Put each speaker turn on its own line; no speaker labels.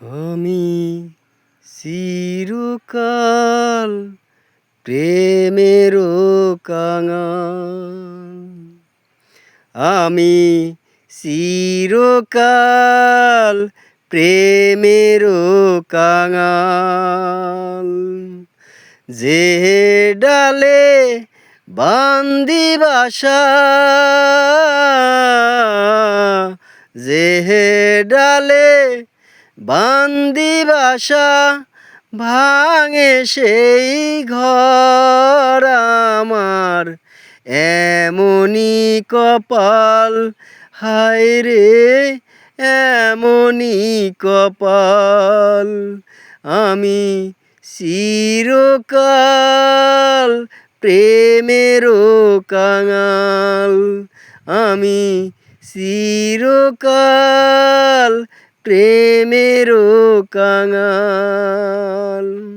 আমি চিরকাল প্রেমেরও কাঙাল। আমি চিরকাল প্রেমেরও কাঙাল। যে ডালে বান্দি বাসা, যে ডালে বান্দি বাসা, ভাঙে সেই ঘর আমার। এমনি কপাল, হায় রে এমনি কপাল। আমি চিরকাল প্রেমেরও কাঙাল। আমি চিরকাল প্রেমেরও কাঙাল।